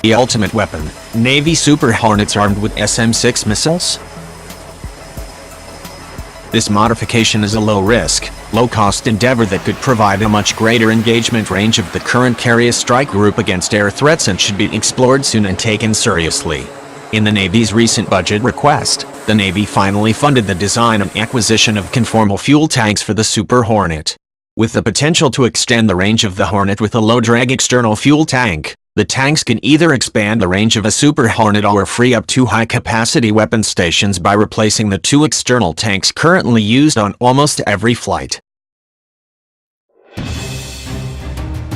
The ultimate weapon, Navy Super Hornets armed with SM-6 missiles? This modification is a low-risk, low-cost endeavor that could provide a much greater engagement range of the current carrier strike group against air threats and should be explored soon and taken seriously. In the Navy's recent budget request, the Navy finally funded the design and acquisition of conformal fuel tanks for the Super Hornet. With the potential to extend the range of the Hornet with a low-drag external fuel tank, the tanks can either expand the range of a Super Hornet or free up two high-capacity weapon stations by replacing the two external tanks currently used on almost every flight.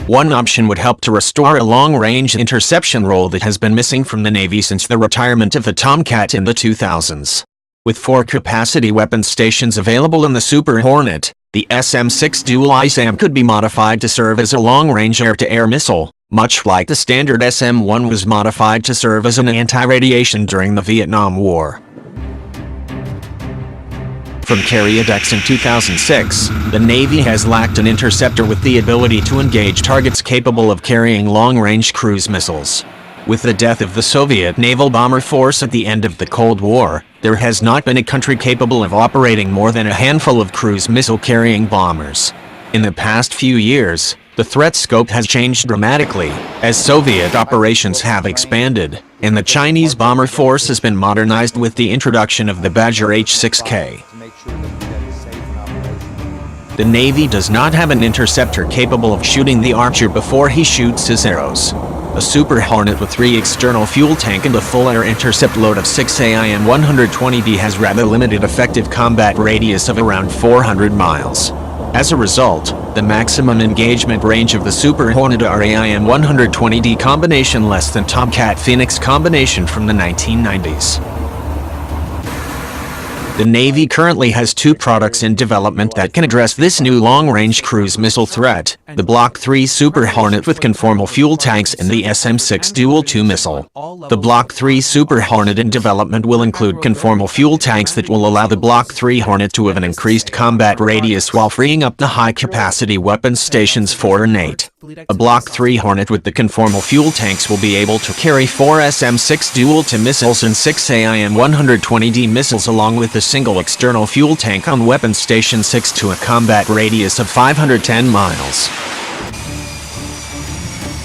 One option would help to restore a long-range interception role that has been missing from the Navy since the retirement of the Tomcat in the 2000s. With four capacity weapon stations available in the Super Hornet, the SM-6 dual ISAM could be modified to serve as a long-range air-to-air missile, much like the standard SM-1 was modified to serve as an anti-radiation during the Vietnam War. From carrier decks in 2006, the Navy has lacked an interceptor with the ability to engage targets capable of carrying long-range cruise missiles. With the death of the Soviet naval bomber force at the end of the Cold War, there has not been a country capable of operating more than a handful of cruise missile-carrying bombers. In the past few years, the threat scope has changed dramatically, as Soviet operations have expanded, and the Chinese bomber force has been modernized with the introduction of the Badger H-6K. The Navy does not have an interceptor capable of shooting the Archer before he shoots his arrows. A Super Hornet with 3 external fuel tank and a full air intercept load of 6 AIM-120D has rather limited effective combat radius of around 400 miles. As a result, the maximum engagement range of the Super Hornet are AIM-120D combination less than Tomcat Phoenix combination from the 1990s. The Navy currently has 2 products in development that can address this new long-range cruise missile threat, the Block 3 Super Hornet with conformal fuel tanks and the SM-6 Dual 2 missile. The Block 3 Super Hornet in development will include conformal fuel tanks that will allow the Block 3 Hornet to have an increased combat radius while freeing up the high-capacity weapons stations 4 and 8. A Block 3 Hornet with the conformal fuel tanks will be able to carry 4 SM-6 Dual 2 missiles and 6 AIM-120D missiles along with a single external fuel tank on Weapon Station 6 to a combat radius of 510 miles.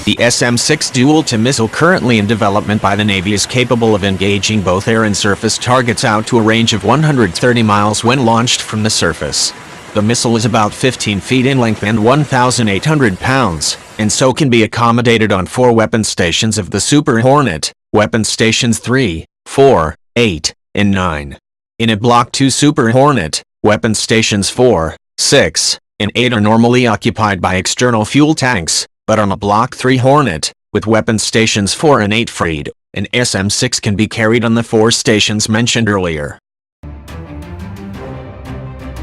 The SM-6 Dual 2 missile currently in development by the Navy is capable of engaging both air and surface targets out to a range of 130 miles when launched from the surface. The missile is about 15 feet in length and 1,800 pounds, and so can be accommodated on 4 weapon stations of the Super Hornet, weapon stations 3, 4, 8, and 9. In a Block 2 Super Hornet, weapon stations 4, 6, and 8 are normally occupied by external fuel tanks, but on a Block 3 Hornet, with weapon stations 4 and 8 freed, an SM-6 can be carried on the 4 stations mentioned earlier.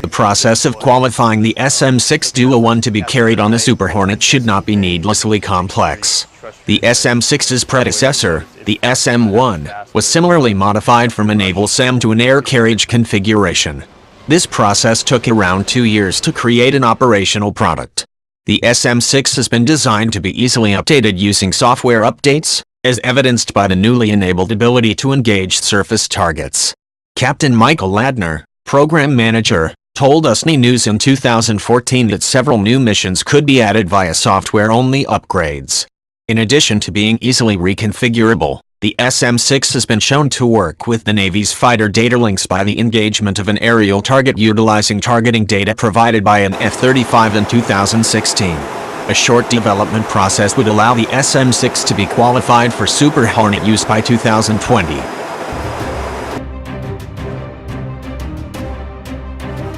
The process of qualifying the SM-6 Dual 1 to be carried on the Super Hornet should not be needlessly complex. The SM-6's predecessor, the SM-1, was similarly modified from a naval SAM to an air carriage configuration. This process took around 2 years to create an operational product. The SM-6 has been designed to be easily updated using software updates, as evidenced by the newly enabled ability to engage surface targets. Captain Michael Ladner, program manager, told USNI News in 2014 that several new missions could be added via software-only upgrades. In addition to being easily reconfigurable, the SM-6 has been shown to work with the Navy's fighter data links by the engagement of an aerial target utilizing targeting data provided by an F-35 in 2016. A short development process would allow the SM-6 to be qualified for Super Hornet use by 2020.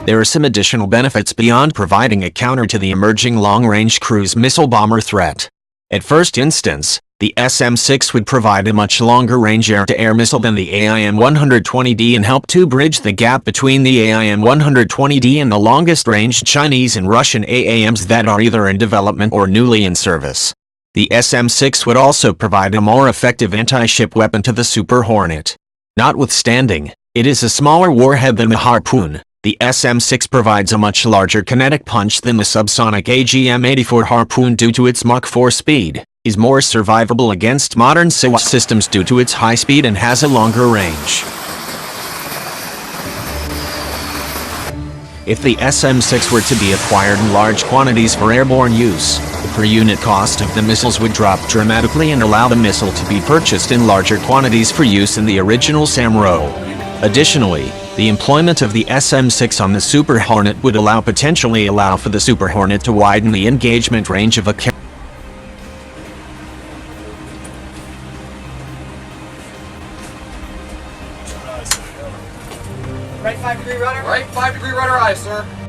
There are some additional benefits beyond providing a counter to the emerging long-range cruise missile bomber threat. At first instance, the SM-6 would provide a much longer-range air-to-air missile than the AIM-120D and help to bridge the gap between the AIM-120D and the longest-range Chinese and Russian AAMs that are either in development or newly in service. The SM-6 would also provide a more effective anti-ship weapon to the Super Hornet. Notwithstanding, it is a smaller warhead than the Harpoon. The SM-6 provides a much larger kinetic punch than the subsonic AGM-84 Harpoon due to its Mach 4 speed, is more survivable against modern systems due to its high speed and has a longer range. If the SM-6 were to be acquired in large quantities for airborne use, the per-unit cost of the missiles would drop dramatically and allow the missile to be purchased in larger quantities for use in the original SAMRO. Additionally, the employment of the SM-6 on the Super Hornet would potentially allow for the Super Hornet to widen the engagement range of a carrier. Right 5 degree rudder? Right 5 degree rudder, aye, sir.